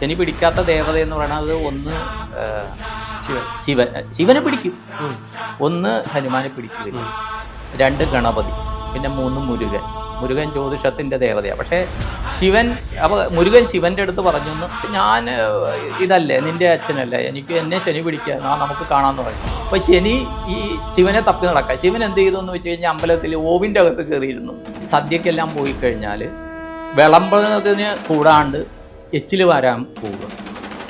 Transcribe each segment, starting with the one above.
ശനി പിടിക്കാത്ത ദേവത എന്ന് പറയുന്നത് ഒന്ന് ശിവനെ പിടിക്കും, ഒന്ന് ഹനുമാനെ പിടിക്കുകയും, 2 ഗണപതി, പിന്നെ 3 മുരുകൻ ജ്യോതിഷത്തിൻ്റെ ദേവതയാണ്. പക്ഷേ ശിവൻ, അപ്പോൾ മുരുകൻ ശിവൻ്റെ അടുത്ത് പറഞ്ഞു, ഞാൻ ഇതല്ലേ നിൻ്റെ അച്ഛനല്ലേ, എന്നെ ശനി പിടിക്കുക, നമുക്ക് കാണാമെന്ന് പറഞ്ഞു. അപ്പോൾ ശനി ഈ ശിവനെ തപ്പി നടക്കുക. ശിവൻ എന്ത് ചെയ്തു എന്ന് വെച്ച് കഴിഞ്ഞാൽ അമ്പലത്തിൽ ഓവിൻ്റെ അകത്ത് കയറിയിരുന്നു. സദ്യക്കെല്ലാം പോയി കഴിഞ്ഞാൽ വിളമ്പുന്നതിന് കൂടാണ്ട് എച്ചിൽ വാരാൻ പോവുക.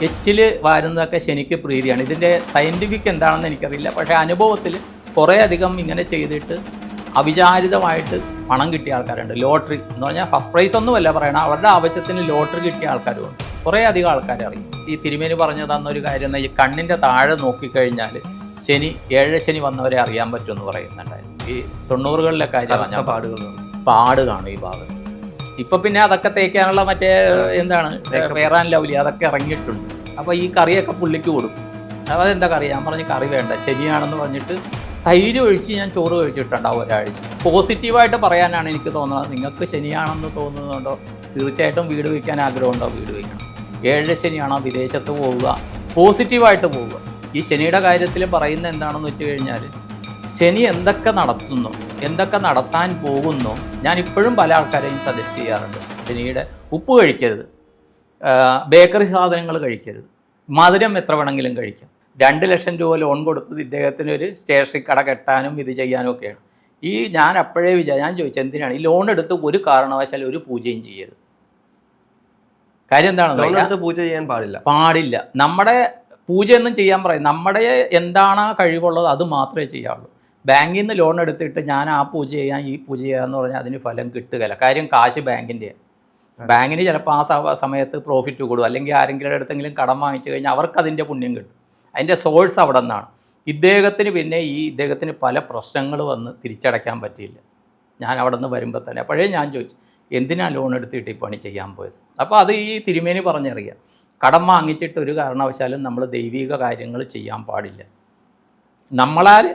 എച്ചിൽ വാരുന്നതൊക്കെ ശനിക്ക് പ്രീതിയാണ്. ഇതിൻ്റെ സയൻറ്റിഫിക് എന്താണെന്ന് എനിക്കറിയില്ല, പക്ഷേ അനുഭവത്തിൽ കുറേ അധികം ഇങ്ങനെ ചെയ്തിട്ട് അവിചാരിതമായിട്ട് പണം കിട്ടിയ ആൾക്കാരുണ്ട്. ലോട്ടറി എന്ന് പറഞ്ഞാൽ ഫസ്റ്റ് പ്രൈസ് ഒന്നുമല്ല പറയണം, അവരുടെ ആവശ്യത്തിന് ലോട്ടറി കിട്ടിയ ആൾക്കാരുമുണ്ട്. കുറേ അധികം ആൾക്കാരെ അറിയും. ഈ തിരുമേനി പറഞ്ഞു തന്നൊരു കാര്യം, ഈ കണ്ണിൻ്റെ താഴെ നോക്കിക്കഴിഞ്ഞാൽ ശനി 7 ശനി വന്നവരെ അറിയാൻ പറ്റുമെന്ന് പറയുന്നുണ്ടായിരുന്നു. ഈ 90കളിലെ കാര്യം പാട് കാണും ഈ ഭാഗത്ത്. ഇപ്പം പിന്നെ അതൊക്കെ തേക്കാനുള്ള മറ്റേ എന്താണ് ഫെയർ ആൻഡ് ലവ്ലി അതൊക്കെ ഇറങ്ങിയിട്ടുണ്ട്. അപ്പോൾ ഈ കറിയൊക്കെ പുള്ളിക്ക് കൊടുക്കും. അതെന്താ കറി? ഞാൻ പറഞ്ഞ് കറി വേണ്ട, ശനിയാണെന്ന് പറഞ്ഞിട്ട് തൈര് ഒഴിച്ച് ഞാൻ ചോറ് കഴിച്ചിട്ടുണ്ടാവും ഒരാഴ്ച. പോസിറ്റീവായിട്ട് പറയാനാണ് എനിക്ക് തോന്നുന്നത്. നിങ്ങൾക്ക് ശനിയാണെന്ന് തോന്നുന്നുണ്ടോ? തീർച്ചയായിട്ടും വീട് വയ്ക്കാൻ ആഗ്രഹമുണ്ടോ? വീട് വയ്ക്കണം. 7 ശനിയാണോ? വിദേശത്ത് പോവുക, പോസിറ്റീവായിട്ട് പോവുക. ഈ ശനിയുടെ കാര്യത്തിൽ പറയുന്ന എന്താണെന്ന് വെച്ച് കഴിഞ്ഞാൽ, ശനി എന്തൊക്കെ നടത്തുന്നു, എന്തൊക്കെ നടത്താൻ പോകുന്നു, ഞാൻ ഇപ്പോഴും പല ആൾക്കാരെയും സജസ്റ്റ് ചെയ്യാറുണ്ട്. ശനിയുടെ ഉപ്പ് കഴിക്കരുത്, ബേക്കറി സാധനങ്ങൾ കഴിക്കരുത്, മധുരം എത്ര വേണമെങ്കിലും കഴിക്കാം. 2 ലക്ഷം രൂപ ലോൺ കൊടുത്തത് ഇദ്ദേഹത്തിന് ഒരു സ്റ്റേഷനറി കട കെട്ടാനും ഇത് ചെയ്യാനും ഒക്കെയാണ്. ഞാൻ അപ്പോഴേ ഞാൻ ചോദിച്ചത് എന്തിനാണ് ഈ ലോൺ എടുത്ത് ഒരു കാരണവശാലും ഒരു പൂജയും ചെയ്യരുത്. കാര്യം എന്താണെന്ന് പൂജ ചെയ്യാൻ പാടില്ല. നമ്മുടെ പൂജയൊന്നും ചെയ്യാൻ പറയും. നമ്മുടെ എന്താണ് കഴിവുള്ളത് അത് മാത്രമേ ചെയ്യാവുള്ളൂ. ബാങ്കിൽ നിന്ന് ലോൺ എടുത്തിട്ട് ഞാൻ ആ പൂജ ചെയ്യാൻ ഈ പൂജ ചെയ്യാന്ന് പറഞ്ഞാൽ അതിന് ഫലം കിട്ടുകയില്ല. കാര്യം കാശ് ബാങ്കിൻ്റെയാണ്. ബാങ്കിന് ചിലപ്പോൾ ആ സമയത്ത് പ്രോഫിറ്റ് കൂടും, അല്ലെങ്കിൽ ആരെങ്കിലും അടുത്തെങ്കിലും കടം വാങ്ങിച്ചു കഴിഞ്ഞാൽ അവർക്ക് അതിൻ്റെ പുണ്യം കിട്ടും. അതിൻ്റെ സോഴ്സ് അവിടെ നിന്നാണ്. ഇദ്ദേഹത്തിന് പല പ്രശ്നങ്ങൾ വന്ന് തിരിച്ചടയ്ക്കാൻ പറ്റിയില്ല. ഞാൻ അവിടെ നിന്ന് വരുമ്പോൾ തന്നെ അപ്പോഴേ ഞാൻ ചോദിച്ചു, എന്തിനാണ് ലോൺ എടുത്തിട്ട് ഈ പണി ചെയ്യാൻ പോയത്? അപ്പോൾ അത് ഈ തിരുമേനി പറഞ്ഞറിയാം. കടം വാങ്ങിച്ചിട്ട് ഒരു കാരണവശാലും നമ്മൾ ദൈവിക കാര്യങ്ങൾ ചെയ്യാൻ പാടില്ല. നമ്മളാൽ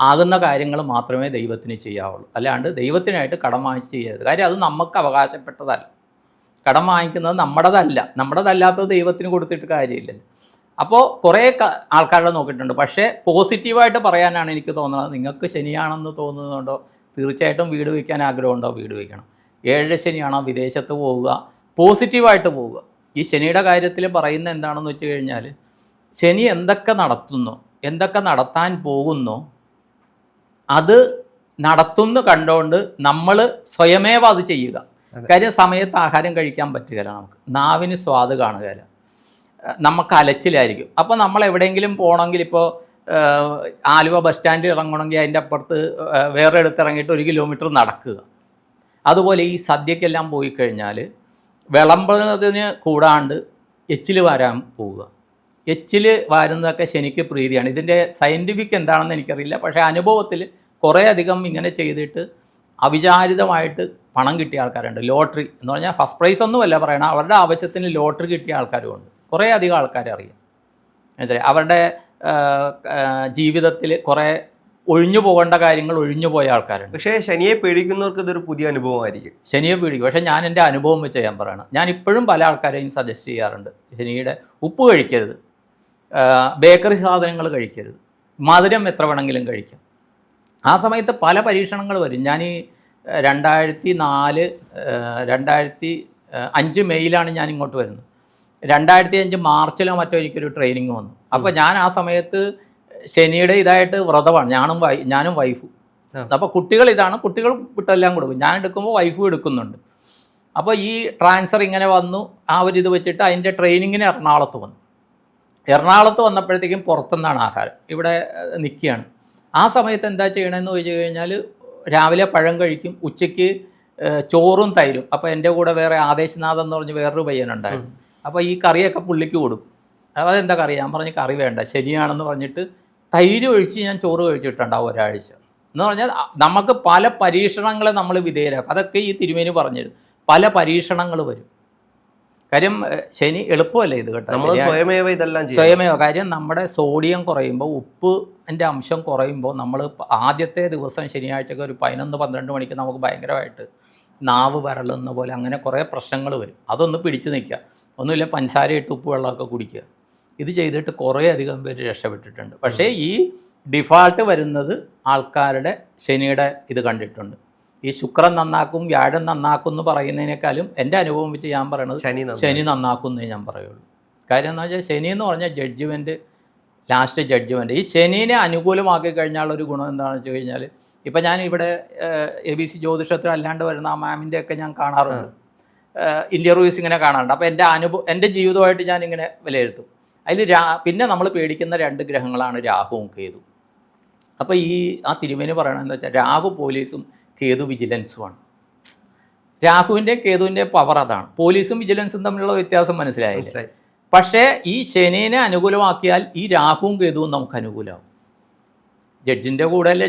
ആകുന്ന കാര്യങ്ങൾ മാത്രമേ ദൈവത്തിന് ചെയ്യാവുള്ളൂ. അല്ലാണ്ട് ദൈവത്തിനായിട്ട് കടം വാങ്ങിച്ച് ചെയ്യരുത്. കാര്യം അത് നമുക്ക് അവകാശപ്പെട്ടതല്ല. കടം വാങ്ങിക്കുന്നത് നമ്മുടേതല്ലാത്തത് ദൈവത്തിന് കൊടുത്തിട്ട് കാര്യമില്ലല്ലോ. അപ്പോൾ കുറേ ആൾക്കാരുടെ നോക്കിയിട്ടുണ്ട്. പക്ഷേ പോസിറ്റീവായിട്ട് പറയാനാണ് എനിക്ക് തോന്നുന്നത്. നിങ്ങൾക്ക് ശനിയാണെന്ന് തോന്നുന്നുണ്ടോ? തീർച്ചയായിട്ടും വീട് വയ്ക്കാൻ ആഗ്രഹമുണ്ടോ? വീട് വയ്ക്കണം. 7 ശനിയാണോ? വിദേശത്ത് പോവുക, പോസിറ്റീവായിട്ട് പോവുക. ഈ ശനിയുടെ കാര്യത്തിൽ പറയുന്ന എന്താണെന്ന് വെച്ച് കഴിഞ്ഞാൽ, ശനി എന്തൊക്കെ നടത്തുന്നു, എന്തൊക്കെ നടത്താൻ പോകുന്നു, അത് നടത്തുന്നു കണ്ടുകൊണ്ട് നമ്മൾ സ്വയമേവ അത് ചെയ്യുക. കാര്യം സമയത്ത് ആഹാരം കഴിക്കാൻ പറ്റുകയില്ല, നമുക്ക് നാവിന് സ്വാദ് കാണുകയില്ല, നമുക്ക് അലച്ചിലായിരിക്കും. അപ്പോൾ നമ്മൾ എവിടെയെങ്കിലും പോകണമെങ്കിൽ, ഇപ്പോൾ ആലുവ ബസ് സ്റ്റാൻഡിൽ ഇറങ്ങണമെങ്കിൽ അതിൻ്റെ അപ്പുറത്ത് വേറെ അടുത്ത് ഇറങ്ങിയിട്ട് 1 കിലോമീറ്റർ നടക്കുക. അതുപോലെ ഈ സദ്യക്കെല്ലാം പോയി കഴിഞ്ഞാൽ വിളമ്പുന്നതിന് കൂടാണ്ട് എച്ചിൽ വാരാൻ പോവുക. എച്ചിൽ വാരുന്നതൊക്കെ ശനിക്ക് പ്രീതിയാണ്. ഇതിൻ്റെ സയൻറ്റിഫിക് എന്താണെന്ന് എനിക്കറിയില്ല, പക്ഷേ അനുഭവത്തിൽ കുറേ അധികം ഇങ്ങനെ ചെയ്തിട്ട് അവിചാരിതമായിട്ട് പണം കിട്ടിയ ആൾക്കാരുണ്ട്. ലോട്ടറി എന്ന് പറഞ്ഞാൽ ഫസ്റ്റ് പ്രൈസ് ഒന്നുമല്ല പറയണം, അവരുടെ ആവശ്യത്തിന് ലോട്ടറി കിട്ടിയ ആൾക്കാരുമുണ്ട്. കുറേ അധികം ആൾക്കാരെ അറിയാം. എന്നുവെച്ചാൽ അവരുടെ ജീവിതത്തിൽ കുറേ ഒഴിഞ്ഞു പോകേണ്ട കാര്യങ്ങൾ ഒഴിഞ്ഞു പോയ ആൾക്കാരുണ്ട്. പക്ഷേ ശനിയെ പേടിക്കുന്നവർക്ക് ഇതൊരു പുതിയ അനുഭവമായിരിക്കും. ശനിയെ പേടിക്കും. പക്ഷേ ഞാൻ എൻ്റെ അനുഭവം വെച്ച് ഞാൻ പറയണം. ഞാൻ ഇപ്പോഴും പല ആൾക്കാരെയും സജസ്റ്റ് ചെയ്യാറുണ്ട്. ശനിയുടെ ഉപ്പ് കഴിക്കരുത്, ബേക്കറി സാധനങ്ങൾ കഴിക്കരുത്, മധുരം എത്ര വേണമെങ്കിലും കഴിക്കാം. ആ സമയത്ത് പല പരീക്ഷണങ്ങൾ വരും. ഞാൻ ഈ 2005 മെയ്യിലാണ് ഞാൻ ഇങ്ങോട്ട് വരുന്നത്. 2005 മാർച്ചിലോ മറ്റോ എനിക്കൊരു ട്രെയിനിങ് വന്നു. അപ്പോൾ ഞാൻ ആ സമയത്ത് ശനിയുടെ ഇതായിട്ട് വ്രതമാണ്, ഞാനും വൈഫും. അപ്പോൾ കുട്ടികൾ വിട്ടെല്ലാം കൊടുക്കും. ഞാൻ എടുക്കുമ്പോൾ വൈഫും എടുക്കുന്നുണ്ട്. അപ്പോൾ ഈ ട്രാൻസ്ഫർ ഇങ്ങനെ വന്നു. ആ ഒരു ഇത് വെച്ചിട്ട് അതിൻ്റെ ട്രെയിനിങ്ങിന് എറണാകുളത്ത് വന്നപ്പോഴത്തേക്കും പുറത്തുനിന്നാണ് ആഹാരം, ഇവിടെ നിൽക്കുകയാണ്. ആ സമയത്ത് എന്താ ചെയ്യണമെന്ന് ചോദിച്ചു കഴിഞ്ഞാൽ, രാവിലെ പഴം കഴിക്കും, ഉച്ചയ്ക്ക് ചോറും തൈരും. അപ്പോൾ എൻ്റെ കൂടെ വേറെ ആദേശനാഥ് എന്ന് പറഞ്ഞ് വേറൊരു പയ്യനുണ്ടായിരുന്നു. അപ്പോൾ ഈ കറിയൊക്കെ പുള്ളിക്ക് കൊടുക്കും. അതെന്താ കറി? ഞാൻ പറഞ്ഞ് കറി വേണ്ട, ശനിയാണെന്ന് പറഞ്ഞിട്ട് തൈര് ഒഴിച്ച് ഞാൻ ചോറ് കഴിച്ചിട്ടുണ്ടാവും ഒരാഴ്ച. എന്ന് പറഞ്ഞാൽ നമുക്ക് പല പരീക്ഷണങ്ങളെ നമ്മൾ വിധേയരാക്കും. അതൊക്കെ ഈ തിരുമേനി പറഞ്ഞത്. പല പരീക്ഷണങ്ങൾ വരും. കാര്യം ശനി എളുപ്പമല്ല ഇത് കേട്ടോ. സ്വയമേവ. കാര്യം നമ്മുടെ സോഡിയം കുറയുമ്പോൾ, ഉപ്പിൻ്റെ അംശം കുറയുമ്പോൾ, നമ്മൾ ആദ്യത്തെ ദിവസം ശനിയാഴ്ചക്ക് ഒരു 11-12 മണിക്ക് നമുക്ക് ഭയങ്കരമായിട്ട് നാവ് വരളുന്ന പോലെ അങ്ങനെ കുറേ പ്രശ്നങ്ങൾ വരും. അതൊന്ന് പിടിച്ചു നിൽക്കുക. ഒന്നുമില്ല പഞ്ചസാര ഇട്ട് ഉപ്പ് വെള്ളമൊക്കെ കുടിക്കുക. ഇത് ചെയ്തിട്ട് കുറേ അധികം പേര് രക്ഷപ്പെട്ടിട്ടുണ്ട്. പക്ഷേ ഈ ഡിഫാൾട്ട് വരുന്നത് ആൾക്കാരുടെ ശനിയുടെ ഇത് കണ്ടിട്ടുണ്ട്. ഈ ശുക്രൻ നന്നാക്കും വ്യാഴം നന്നാക്കും എന്ന് പറയുന്നതിനേക്കാളും എൻ്റെ അനുഭവം വെച്ച് ഞാൻ പറയണത് ശനി നന്നാക്കും എന്നേ ഞാൻ പറയുള്ളൂ. കാര്യം എന്ന് വെച്ചാൽ ശനി എന്ന് പറഞ്ഞാൽ ജഡ്ജ്മെൻറ്റ്, ലാസ്റ്റ് ജഡ്ജ്മെൻറ്റ്. ഈ ശനീനെ അനുകൂലമാക്കി കഴിഞ്ഞാലൊരു ഗുണം എന്താണെന്ന് വെച്ച് കഴിഞ്ഞാൽ, ഇപ്പം ഞാൻ ഇവിടെ ABC ജ്യോതിഷത്തിൽ അല്ലാണ്ട് വരുന്ന ആ മാമിൻ്റെയൊക്കെ ഞാൻ കാണാറുണ്ട്, ഇൻ്റർവ്യൂസ് ഇങ്ങനെ കാണാറുണ്ട്. അപ്പോൾ എൻ്റെ ജീവിതമായിട്ട് ഞാനിങ്ങനെ വിലയിരുത്തും. അതിൽ പിന്നെ നമ്മൾ പേടിക്കുന്ന 2 ഗ്രഹങ്ങളാണ് രാഹുവും കേതു. അപ്പോൾ ആ തിരുമേനി പറയണതെന്ന് വെച്ചാൽ രാഹു പോലീസും കേതു വിജിലൻസുമാണ്. രാഹുവിൻ്റെ കേതുവിൻ്റെ പവർ അതാണ്. പോലീസും വിജിലൻസും തമ്മിലുള്ള വ്യത്യാസം മനസ്സിലായില്ല. പക്ഷേ ഈ ശനീനെ അനുകൂലമാക്കിയാൽ ഈ രാഹുവും കേതുവും നമുക്ക് അനുകൂലമാകും. ജഡ്ജിൻ്റെ കൂടെ അല്ലേ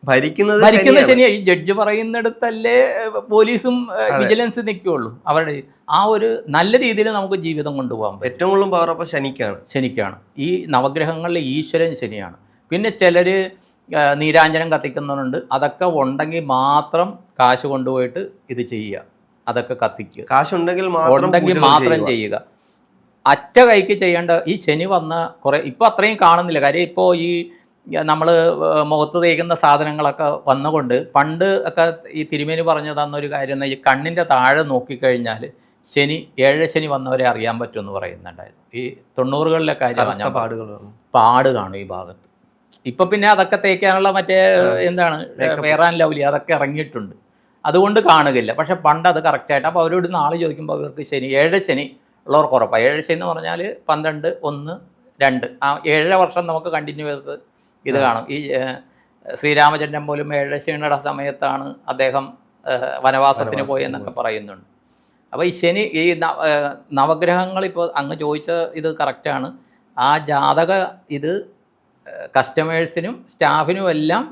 ഭരിക്കുന്ന ശനിയാണ്. ഈ ജഡ്ജ് പറയുന്നിടത്തല്ലേ പോലീസും വിജിലൻസ് നിൽക്കുകയുള്ളൂ. അവരുടെ ആ ഒരു നല്ല രീതിയിൽ നമുക്ക് ജീവിതം കൊണ്ടുപോകാൻ പറ്റും. ഏറ്റവും കൂടുതൽ പവർ അപ്പോൾ ശനിക്കാണ്. ഈ നവഗ്രഹങ്ങളിലെ ഈശ്വരൻ ശനിയാണ്. പിന്നെ ചിലർ നീരാഞ്ജനം കത്തിക്കുന്നവരുണ്ട്. അതൊക്കെ ഉണ്ടെങ്കിൽ മാത്രം കാശ് കൊണ്ടുപോയിട്ട് ഇത് ചെയ്യുക, അതൊക്കെ കത്തിക്കുക. കാശുണ്ടെങ്കിൽ മാത്രം ചെയ്യുക. അറ്റ കൈക്ക് ചെയ്യേണ്ട ഈ ശനി വന്ന കുറേ ഇപ്പോൾ അത്രയും കാണുന്നില്ല. കാര്യം ഇപ്പോൾ ഈ നമ്മൾ മുഖത്ത് തേക്കുന്ന സാധനങ്ങളൊക്കെ വന്നുകൊണ്ട് പണ്ട് ഒക്കെ ഈ തിരുമേനി പറഞ്ഞു തന്നൊരു കാര്യം, ഈ കണ്ണിൻ്റെ താഴെ നോക്കിക്കഴിഞ്ഞാൽ ശനി 7 ശനി വന്നവരെ അറിയാൻ പറ്റുമെന്ന് പറയുന്നുണ്ടായിരുന്നു. ഈ 90കളിലെ കാര്യം പാട് കാണും ഈ ഭാഗത്ത്. ഇപ്പം പിന്നെ അതൊക്കെ തേക്കാനുള്ള മറ്റേ എന്താണ് ഫെയർ ആൻഡ് ലവ്ലി അതൊക്കെ ഇറങ്ങിയിട്ടുണ്ട്, അതുകൊണ്ട് കാണുകയില്ല. പക്ഷെ പണ്ട് അത് കറക്റ്റായിട്ട്. അപ്പോൾ അവരോട് നാളെ ചോദിക്കുമ്പോൾ അവർക്ക് ശനി 7 ശനി ഉള്ളവർക്ക് ഉറപ്പാണ്. 7 ശനി എന്ന് പറഞ്ഞാൽ 12, 1, 2 ആ 7 വർഷം നമുക്ക് കണ്ടിന്യൂസ് ഇത് കാണും. ഈ ശ്രീരാമചന്ദ്രൻ പോലും 7 ശനിയുടെ സമയത്താണ് അദ്ദേഹം വനവാസത്തിന് പോയെന്നൊക്കെ പറയുന്നുണ്ട്. അപ്പോൾ ഈ ശനി ഈ നവഗ്രഹങ്ങൾ ഇപ്പോൾ അങ്ങ് ചോദിച്ച ഇത് കറക്റ്റാണ്. ആ ജാതക ഇത് കസ്റ്റമേഴ്സിനും സ്റ്റാഫിനും എല്ലാം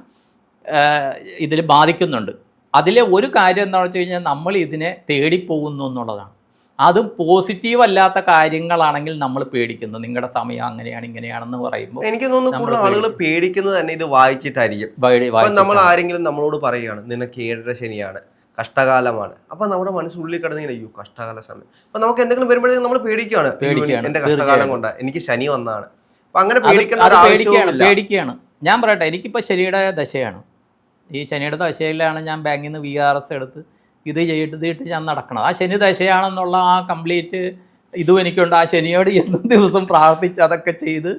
ഇതിൽ ബാധിക്കുന്നുണ്ട്. അതിലെ ഒരു കാര്യം എന്താണെന്ന് വെച്ച് കഴിഞ്ഞാൽ നമ്മൾ ഇതിനെ തേടിപ്പോകുന്നു എന്നുള്ളതാണ്. അതും പോസിറ്റീവ് അല്ലാത്ത കാര്യങ്ങളാണെങ്കിൽ നമ്മൾ പേടിക്കുന്നു. നിങ്ങളുടെ സമയം അങ്ങനെയാണ് ഇങ്ങനെയാണെന്ന് പറയുമ്പോൾ എനിക്ക് തോന്നുന്നു കൂടുതൽ ആളുകൾ പേടിക്കുന്നത് തന്നെ ഇത് വായിച്ചിട്ടായിരിക്കും. നമ്മൾ ആരെങ്കിലും നമ്മളോട് പറയുകയാണ് നിനക്ക് 7 ശനിയാണ്, കഷ്ടകാലമാണ്, അപ്പൊ നമ്മുടെ മനസ്സിനുള്ളിൽ കിടന്നിങ്ങനെ അയ്യോ കഷ്ടകാല സമയം. അപ്പൊ നമുക്ക് എന്തെങ്കിലും വരുമ്പോഴേക്കും നമ്മൾ പേടിക്കുകയാണ്, എന്റെ കഷ്ടകാലം കൊണ്ട് എനിക്ക് ശനി വന്നതാണ്. അപ്പൊ അങ്ങനെ പേടിക്കുകയാണ്. ഞാൻ പറയട്ടെ, എനിക്കിപ്പോൾ ശനിയുടെ ദശയാണ്. ഈ ശനിയുടെ ദശയിലാണ് ഞാൻ ബാങ്കിൽ നിന്ന് VRS എടുത്ത് ഇത് ചെയ്തിട്ട് ഞാൻ നടക്കണം. ആ ശനി ദശയാണെന്നുള്ള ആ കംപ്ലീറ്റ് ഇതും എനിക്കുണ്ട്. ആ ശനിയോട് എന്നും ദിവസം പ്രാർത്ഥിച്ച് അതൊക്കെ ചെയ്ത്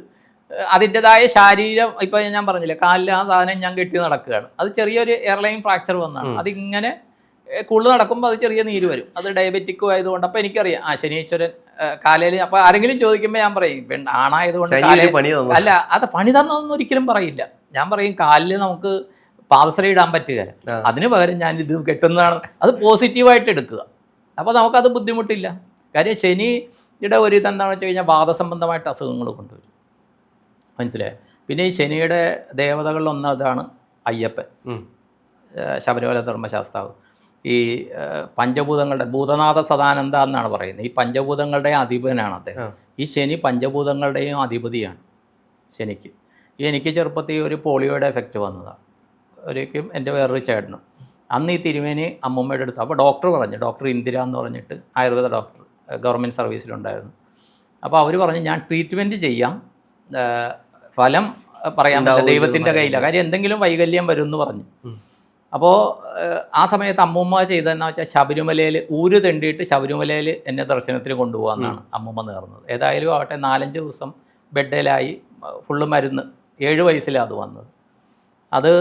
അതിൻ്റെതായ ശാരീരം, ഇപ്പോൾ ഞാൻ പറഞ്ഞില്ലേ കാലിൽ ആ സാധനം ഞാൻ കെട്ടി നടക്കുകയാണ്. അത് ചെറിയൊരു എയർലൈൻ ഫ്രാക്ചർ വന്നതാണ്. അതിങ്ങനെ കൂടുതൽ നടക്കുമ്പോൾ അത് ചെറിയ നീര് വരും. അത് ഡയബറ്റിക്കും ആയതുകൊണ്ട്. അപ്പോൾ എനിക്കറിയാം ആ ശനീശ്വരൻ കാലയിൽ. അപ്പോൾ ആരെങ്കിലും ചോദിക്കുമ്പോൾ ഞാൻ പറയും ആണായതുകൊണ്ട് അല്ല, അത് പണി തന്നതൊന്നും ഒരിക്കലും പറയില്ല. ഞാൻ പറയും കാലിൽ നമുക്ക് പാദസരം ഇടാൻ പറ്റുകയില്ല, അതിന് പകരം ഞാൻ ഇത് കെട്ടുന്നതാണ്. അത് പോസിറ്റീവായിട്ട് എടുക്കുക. അപ്പോൾ നമുക്കത് ബുദ്ധിമുട്ടില്ല. കാര്യം ശനിയുടെ ഒരു ഇതെന്താണെന്ന് വെച്ച് കഴിഞ്ഞാൽ വാദസംബന്ധമായിട്ട് അസുഖങ്ങൾ കൊണ്ടുവരും. മനസ്സിലായോ? പിന്നെ ഈ ശനിയുടെ ദേവതകളിലൊന്ന് അതാണ് അയ്യപ്പൻ, ശബരിമല ധർമ്മശാസ്താവ്. ഈ പഞ്ചഭൂതങ്ങളുടെ ഭൂതനാഥ സദാനന്ദ എന്നാണ് പറയുന്നത്. ഈ പഞ്ചഭൂതങ്ങളുടെ അധിപനാണ് അദ്ദേഹം. ഈ ശനി പഞ്ചഭൂതങ്ങളുടെയും അധിപതിയാണ് ശനിക്ക്. എനിക്ക് ചെറുപ്പത്തിൽ ഒരു പോളിയോയുടെ എഫക്റ്റ് വന്നതാണ്. ഒരിക്കലും എൻ്റെ വേറൊരു ചേട്ടനും. അന്ന് ഈ തിരുമേനി അമ്മൂമ്മയുടെ അടുത്ത്. അപ്പോൾ ഡോക്ടർ പറഞ്ഞു, ഡോക്ടർ ഇന്ദിര എന്ന് പറഞ്ഞിട്ട് ആയുർവേദ ഡോക്ടർ ഗവൺമെൻറ് സർവീസിലുണ്ടായിരുന്നു. അപ്പോൾ അവർ പറഞ്ഞു ഞാൻ ട്രീറ്റ്മെൻറ്റ് ചെയ്യാം, ഫലം പറയാൻ പറ്റില്ല, ദൈവത്തിൻ്റെ കയ്യിലാണ്, കാര്യം എന്തെങ്കിലും വൈകല്യം വരും എന്ന് പറഞ്ഞു. അപ്പോൾ ആ സമയത്ത് അമ്മൂമ്മ ചെയ്തതെന്ന് വെച്ചാൽ ശബരിമലയിൽ ഊര് തെണ്ടിയിട്ട് ശബരിമലയിൽ എന്നെ ദർശനത്തിന് കൊണ്ടുപോകാമെന്നാണ് അമ്മൂമ്മ നേർന്നത്. ഏതായാലും ആവട്ടെ 4-5 ദിവസം ബെഡിലായി, ഫുള്ള് മരുന്ന്. 7 വയസ്സിലാണ് അത് വന്നത്. അത്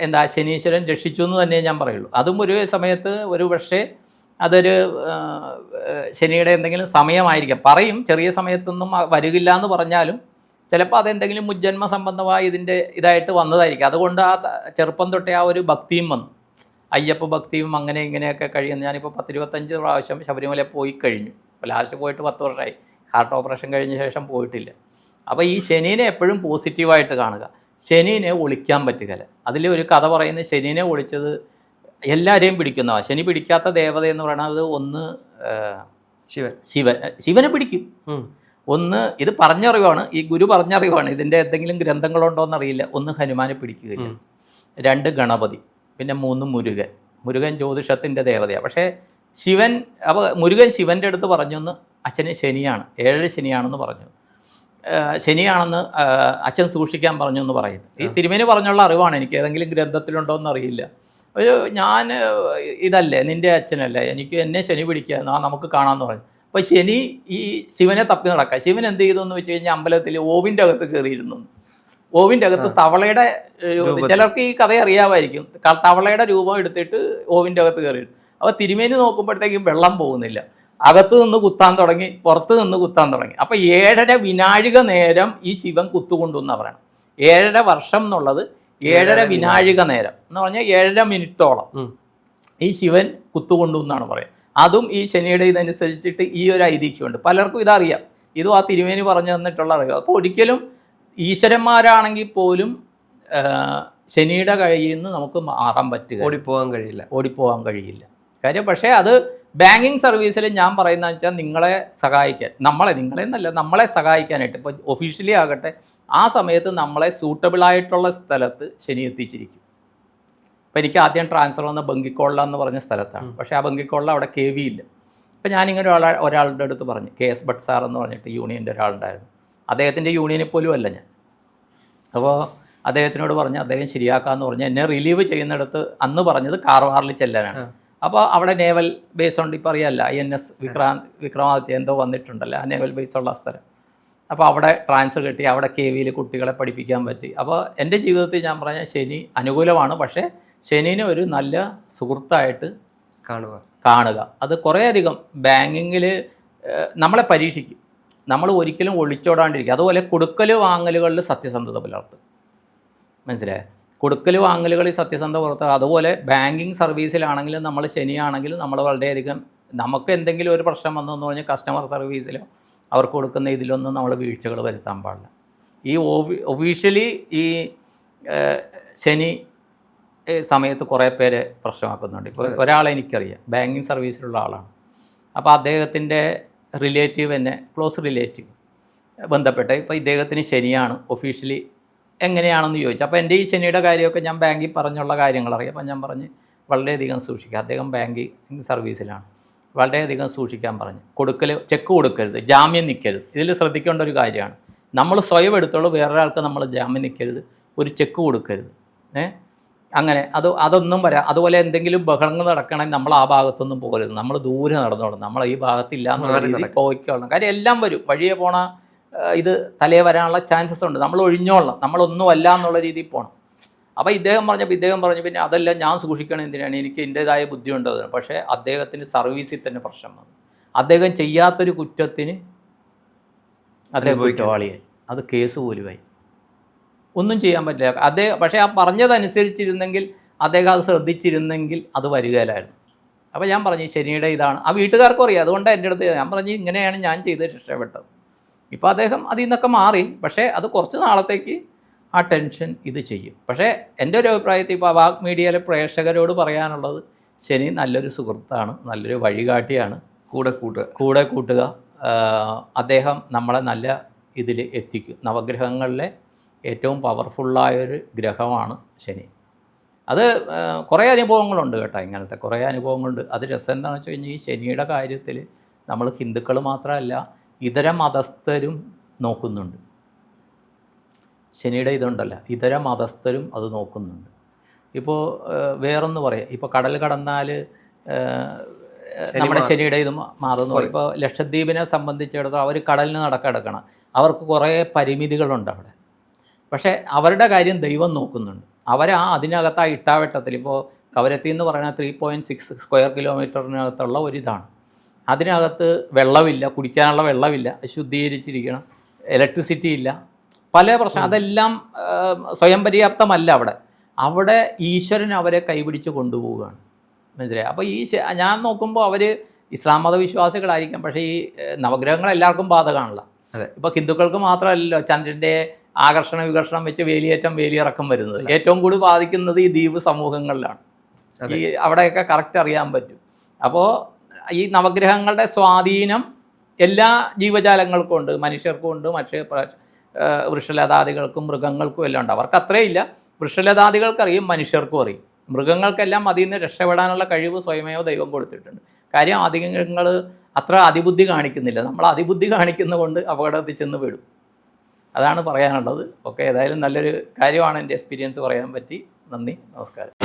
എന്താ ശനീശ്വരൻ രക്ഷിച്ചു എന്ന് തന്നെ ഞാൻ പറയുള്ളൂ. അതും ഒരു സമയത്ത് ഒരു പക്ഷേ അതൊരു ശനിയുടെ എന്തെങ്കിലും സമയമായിരിക്കാം. പറയും ചെറിയ സമയത്തൊന്നും വരികില്ല എന്ന് പറഞ്ഞാലും ചിലപ്പോൾ അതെന്തെങ്കിലും മുജ്ജന്മ സംബന്ധമായി ഇതിൻ്റെ ഇതായിട്ട് വന്നതായിരിക്കും. അതുകൊണ്ട് ആ ചെറുപ്പം തൊട്ടേ ആ ഒരു ഭക്തിയും വന്നു, അയ്യപ്പ ഭക്തിയും അങ്ങനെ ഇങ്ങനെയൊക്കെ കഴിയുന്നു. ഞാനിപ്പോൾ 10-25 പ്രാവശ്യം ശബരിമല പോയി കഴിഞ്ഞു. ഇപ്പോൾ ലാസ്റ്റ് പോയിട്ട് 10 വർഷമായി. ഹാർട്ട് ഓപ്പറേഷൻ കഴിഞ്ഞ ശേഷം പോയിട്ടില്ല. അപ്പോൾ ഈ ശനീനെ എപ്പോഴും പോസിറ്റീവായിട്ട് കാണുക. ശനീനെ ഒളിക്കാൻ പറ്റുകയില്ല. അതിൽ ഒരു കഥ പറയുന്നത് ശനീനെ ഒളിച്ചത് എല്ലാവരെയും പിടിക്കുന്നതാണ്. ശനി പിടിക്കാത്ത ദേവത എന്ന് പറയുന്നത് ഒന്ന് ശിവനെ പിടിക്കും. ഒന്ന് ഇത് പറഞ്ഞറിവാണ്, ഈ ഗുരു പറഞ്ഞറിവാണ്. ഇതിൻ്റെ എന്തെങ്കിലും ഗ്രന്ഥങ്ങളുണ്ടോ എന്നറിയില്ല. ഒന്ന് ഹനുമാനെ പിടിക്കുകയില്ല, 2 ഗണപതി, പിന്നെ 3 മുരുകൻ. മുരുകൻ ജ്യോതിഷത്തിൻ്റെ ദേവതയാണ്. പക്ഷേ ശിവൻ അപ്പോൾ മുരുകൻ ശിവൻ്റെ അടുത്ത് പറഞ്ഞൊന്ന് അച്ഛന് ശനിയാണ്, 7 ശനിയാണെന്ന് പറഞ്ഞു. ശനിയാണെന്ന് അച്ഛൻ സൂക്ഷിക്കാൻ പറഞ്ഞു എന്ന് പറയുന്നത്. ഈ തിരുമേനി പറഞ്ഞുള്ള അറിവാണ്, എനിക്ക് ഏതെങ്കിലും ഗ്രന്ഥത്തിലുണ്ടോ എന്ന് അറിയില്ല. ഞാൻ ഇതല്ലേ നിൻ്റെ അച്ഛനല്ലേ, എന്നെ ശനി പിടിക്കുക, നമുക്ക് കാണാമെന്ന് പറഞ്ഞു. അപ്പോൾ ശനി ഈ ശിവനെ തപ്പി നടക്കുക. ശിവൻ എന്ത് ചെയ്തു എന്ന് വെച്ച് കഴിഞ്ഞാൽ അമ്പലത്തിൽ ഓവിൻ്റെ അകത്ത് കയറിയിരുന്നു. ഓവിൻ്റെ അകത്ത് തവളയുടെ, ചിലർക്ക് ഈ കഥ അറിയാമായിരിക്കും, തവളയുടെ രൂപം എടുത്തിട്ട് ഓവിൻ്റെ അകത്ത് കയറിയിരുന്നു. അപ്പോൾ തിരുമേനി നോക്കുമ്പോഴത്തേക്കും വെള്ളം പോകുന്നില്ല, അകത്ത് നിന്ന് കുത്താൻ തുടങ്ങി, പുറത്ത് നിന്ന് കുത്താൻ തുടങ്ങി. അപ്പോൾ 7.5 വിനാഴിക നേരം ഈ ശിവൻ കുത്തുകൊണ്ടുവെന്ന് പറയണം. 7.5 വർഷം എന്നുള്ളത് 7.5 വിനാഴിക നേരം എന്ന് പറഞ്ഞാൽ 7.5 മിനിറ്റോളം ഈ ശിവൻ കുത്തുകൊണ്ടുവെന്നാണ് പറയുന്നത്. അതും ഈ ശനിയുടെ ഇതനുസരിച്ചിട്ട് ഈ ഒരു ഐതിഹ്യമുണ്ട്. പലർക്കും ഇതറിയാം, ഇതും ആ തിരുമേനി പറഞ്ഞു തന്നിട്ടുള്ള അറിയാം. അപ്പോൾ ഒരിക്കലും ഈശ്വരന്മാരാണെങ്കിൽ പോലും ശനിയുടെ കയ്യിൽ നിന്ന് നമുക്ക് മാറാൻ പറ്റുക, ഓടിപ്പോകാൻ കഴിയില്ല കാര്യം. പക്ഷേ അത് ബാങ്കിങ് സർവീസിൽ ഞാൻ പറയുന്നതെന്ന് വെച്ചാൽ നിങ്ങളെ സഹായിക്കാൻ, നമ്മളെ സഹായിക്കാനായിട്ട്, ഇപ്പോൾ ഒഫീഷ്യലി ആകട്ടെ ആ സമയത്ത് നമ്മളെ സൂട്ടബിളായിട്ടുള്ള സ്ഥലത്ത് ശനി എത്തിച്ചിരിക്കും. അപ്പോൾ എനിക്ക് ആദ്യം ട്രാൻസ്ഫർ വന്ന ബങ്കിക്കൊള്ള എന്ന് പറഞ്ഞ സ്ഥലത്താണ്. പക്ഷേ ആ ബങ്കിക്കൊള്ള അവിടെ KV ഇല്ല. അപ്പോൾ ഞാനിങ്ങനെ ഒരാളുടെ അടുത്ത് പറഞ്ഞു, KS ഭട്ട് സാർ എന്ന് പറഞ്ഞിട്ട് യൂണിയൻ്റെ ഒരാളുണ്ടായിരുന്നു. അദ്ദേഹത്തിൻ്റെ യൂണിയനിൽ പോലും അല്ല ഞാൻ. അപ്പോൾ അദ്ദേഹത്തിനോട് പറഞ്ഞ് അദ്ദേഹം ശരിയാക്കാമെന്ന് പറഞ്ഞ് എന്നെ റിലീവ് ചെയ്യുന്നിടത്ത് അന്ന് പറഞ്ഞത് കാർവാറിൽ ചെല്ലാനാണ്. അപ്പോൾ അവിടെ നേവൽ ബേസ് ഉണ്ട്, ഇപ്പോൾ അറിയാമല്ല, INS വിക്രമാദിത്യ എന്തോ വന്നിട്ടുണ്ടല്ലോ, ആ നേവൽ ബേസ് ഉള്ള സ്ഥലം. അപ്പോൾ അവിടെ ട്രാൻസ്ഫർ കിട്ടി, അവിടെ KVയിൽ കുട്ടികളെ പഠിപ്പിക്കാൻ പറ്റി. അപ്പോൾ എൻ്റെ ജീവിതത്തിൽ ഞാൻ പറഞ്ഞ ശനി അനുകൂലമാണ്. പക്ഷേ ശനിനെ ഒരു നല്ല സുഹൃത്തായിട്ട് കാണുക. അത് കുറേയധികം ബാങ്കിങ്ങിൽ നമ്മളെ പരീക്ഷിക്കും, നമ്മൾ ഒരിക്കലും ഒളിച്ചോടാണ്ടിരിക്കുക. അതുപോലെ കൊടുക്കൽ വാങ്ങലുകളിൽ സത്യസന്ധത പുലർത്തും, മനസ്സിലായേ? കൊടുക്കൽ വാങ്ങലുകളിൽ സത്യസന്ധത പുലർത്തുക. അതുപോലെ ബാങ്കിങ് സർവീസിലാണെങ്കിലും നമ്മൾ ശനിയാണെങ്കിലും നമ്മൾ വളരെയധികം, നമുക്ക് എന്തെങ്കിലും ഒരു പ്രശ്നം വന്നെന്ന് പറഞ്ഞാൽ കസ്റ്റമർ സർവീസിലോ അവർക്ക് കൊടുക്കുന്ന ഇതിലൊന്നും നമ്മൾ വീഴ്ചകൾ വരുത്താൻ പാടില്ല. ഈ ഒഫീഷ്യലി ഈ ശനി സമയത്ത് കുറേ പേര് പ്രശ്നമാക്കുന്നുണ്ട്. ഇപ്പോൾ ഒരാളെ എനിക്കറിയാം, ബാങ്കിങ് സർവീസിലുള്ള ആളാണ്. അപ്പോൾ അദ്ദേഹത്തിൻ്റെ റിലേറ്റീവ് എന്നെ, ക്ലോസ് റിലേറ്റീവ് ബന്ധപ്പെട്ട്, ഇപ്പോൾ ഇദ്ദേഹത്തിന് ശനിയാണ്, ഒഫീഷ്യലി എങ്ങനെയാണെന്ന് ചോദിച്ചു. അപ്പോൾ എൻ്റെ ഈ ശനിയുടെ കാര്യമൊക്കെ ഞാൻ ബാങ്കിൽ പറഞ്ഞുള്ള കാര്യങ്ങളറിയാം. അപ്പോൾ ഞാൻ പറഞ്ഞ് വളരെയധികം സൂക്ഷിക്കുക, അദ്ദേഹം ബാങ്കിങ് സർവീസിലാണ്, വളരെയധികം സൂക്ഷിക്കാൻ പറഞ്ഞു. ചെക്ക് കൊടുക്കരുത്, ജാമ്യം നിൽക്കരുത്. ഇതിൽ ശ്രദ്ധിക്കേണ്ട ഒരു കാര്യമാണ്, നമ്മൾ സ്വയം എടുത്തോളൂ, വേറൊരാൾക്ക് നമ്മൾ ജാമ്യം നിൽക്കരുത്, ഒരു ചെക്ക് കൊടുക്കരുത്. അങ്ങനെ അതൊന്നും വരാം. അതുപോലെ എന്തെങ്കിലും ബഹളങ്ങൾ നടക്കണമെങ്കിൽ നമ്മൾ ആ ഭാഗത്തൊന്നും പോകരുത്, നമ്മൾ ദൂരെ നടന്നോളണം, നമ്മൾ ഈ ഭാഗത്തില്ല എന്നുള്ള രീതിയിൽ പോയിക്കോളണം. കാര്യം എല്ലാം വരും, വഴിയെ പോണ ഇത് തലേ വരാനുള്ള ചാൻസസ് ഉണ്ട്, നമ്മൾ ഒഴിഞ്ഞോളണം, നമ്മളൊന്നുമല്ല എന്നുള്ള രീതിയിൽ പോകണം. അപ്പോൾ ഇദ്ദേഹം പറഞ്ഞു പിന്നെ അതെല്ലാം ഞാൻ സൂക്ഷിക്കണം, എന്തിനാണ്, എനിക്ക് എൻ്റേതായ ബുദ്ധിയുണ്ട്. പക്ഷേ അദ്ദേഹത്തിന് സർവീസിൽ തന്നെ പ്രശ്നം വന്നു. അദ്ദേഹം ചെയ്യാത്തൊരു കുറ്റത്തിന് അദ്ദേഹം കുറ്റവാളിയായി, അത് കേസ് പോലുമായി, ഒന്നും ചെയ്യാൻ പറ്റില്ല. പക്ഷേ ആ പറഞ്ഞതനുസരിച്ചിരുന്നെങ്കിൽ, അദ്ദേഹം അത് ശ്രദ്ധിച്ചിരുന്നെങ്കിൽ അത് വരികയില്ലായിരുന്നു. അപ്പോൾ ഞാൻ പറഞ്ഞു ശനിയുടെ ഇതാണ്, ആ വീട്ടുകാർക്കും അറിയാം. അതുകൊണ്ടാണ് എൻ്റെ അടുത്ത് ഞാൻ പറഞ്ഞു ഇങ്ങനെയാണ് ഞാൻ ചെയ്ത് രക്ഷപ്പെട്ടത്. ഇപ്പോൾ അദ്ദേഹം അതിൽ നിന്നൊക്കെ മാറി. പക്ഷേ അത് കുറച്ച് നാളത്തേക്ക് ആ ടെൻഷൻ ഇത് ചെയ്യും. പക്ഷേ എൻ്റെ ഒരു അഭിപ്രായത്തിൽ ഇപ്പോൾ വാഗ് മീഡിയയിലെ പ്രേക്ഷകരോട് പറയാനുള്ളത്, ശനി നല്ലൊരു സുഹൃത്താണ്, നല്ലൊരു വഴികാട്ടിയാണ്, കൂടെ കൂട്ടുക. അദ്ദേഹം നമ്മളെ നല്ല ഇതിൽ എത്തിക്കും. നവഗ്രഹങ്ങളിലെ ഏറ്റവും പവർഫുള്ളായൊരു ഗ്രഹമാണ് ശനി. അത് കുറേ അനുഭവങ്ങളുണ്ട് കേട്ടോ, ഇങ്ങനത്തെ കുറേ അനുഭവങ്ങളുണ്ട്. അത് രസം എന്താണെന്ന് വെച്ച് കഴിഞ്ഞാൽ ഈ ശനിയുടെ കാര്യത്തിൽ നമ്മൾ ഹിന്ദുക്കൾ മാത്രമല്ല ഇതര മതസ്ഥരും നോക്കുന്നുണ്ട്. ശനിയുടെ ഇതുണ്ടല്ലോ, ഇതര മതസ്ഥരും അത് നോക്കുന്നുണ്ട്. ഇപ്പോൾ വേറൊന്ന് പറയാം, ഇപ്പോൾ കടൽ കടന്നാൽ നമ്മുടെ ശനിയുടെ ഇത് മാറുമെന്ന് പറയും. ഇപ്പോൾ ലക്ഷദ്വീപിനെ സംബന്ധിച്ചിടത്തോളം അവർ കടലിന് നടക്കണം, അവർക്ക് കുറേ പരിമിതികളുണ്ട് അവിടെ. പക്ഷേ അവരുടെ കാര്യം ദൈവം നോക്കുന്നുണ്ട്. അതിനകത്ത് ആ ഇട്ടാവട്ടത്തിൽ, ഇപ്പോൾ കവരത്തി എന്ന് പറയുന്നത് 3.6 സ്ക്വയർ കിലോമീറ്ററിനകത്തുള്ള ഒരിതാണ്. അതിനകത്ത് വെള്ളമില്ല, കുടിക്കാനുള്ള വെള്ളമില്ല, ശുദ്ധീകരിച്ചിരിക്കണം, ഇലക്ട്രിസിറ്റി ഇല്ല, പല പ്രശ്നം. അതെല്ലാം സ്വയം പര്യാപ്തമല്ല അവിടെ ഈശ്വരൻ അവരെ കൈപിടിച്ച് കൊണ്ടുപോവുകയാണ്, മനസ്സിലായി? അപ്പോൾ ഞാൻ നോക്കുമ്പോൾ അവർ ഇസ്ലാം മതവിശ്വാസികളായിരിക്കാം, പക്ഷേ ഈ നവഗ്രഹങ്ങൾ എല്ലാവർക്കും ബാധകമാണല്ലോ. ഇപ്പോൾ ഹിന്ദുക്കൾക്ക് മാത്രമല്ലല്ലോ ചന്ദ്രൻ്റെ ആകർഷണ വികർഷണം വെച്ച് വേലിയേറ്റം വേലിയിറക്കം വരുന്നത്. ഏറ്റവും കൂടുതൽ ബാധിക്കുന്നത് ഈ ദ്വീപ് സമൂഹങ്ങളിലാണ്. ഈ അവിടെയൊക്കെ കറക്റ്റ് അറിയാൻ പറ്റും. അപ്പോൾ ഈ നവഗ്രഹങ്ങളുടെ സ്വാധീനം എല്ലാ ജീവജാലങ്ങൾക്കും ഉണ്ട്, മനുഷ്യർക്കും ഉണ്ട്, വൃക്ഷലതാദികൾക്കും മൃഗങ്ങൾക്കും എല്ലാം ഉണ്ട്. അവർക്ക് അത്രയില്ല, വൃക്ഷലതാദികൾക്കറിയും, മനുഷ്യർക്കും അറിയും. മൃഗങ്ങൾക്കെല്ലാം അതിൽ നിന്ന് രക്ഷപ്പെടാനുള്ള കഴിവ് സ്വയമേവ ദൈവം കൊടുത്തിട്ടുണ്ട്. കാര്യം അധികങ്ങൾ അത്ര അതിബുദ്ധി കാണിക്കുന്നില്ല. നമ്മൾ അതിബുദ്ധി കാണിക്കുന്നതുകൊണ്ട് അപകടത്തിൽ ചെന്ന് വിടും. അതാണ് പറയാനുള്ളത്. ഓക്കെ, ഏതായാലും നല്ലൊരു കാര്യമാണ്, എൻ്റെ എക്സ്പീരിയൻസ് പറയാൻ പറ്റി. നന്ദി, നമസ്കാരം.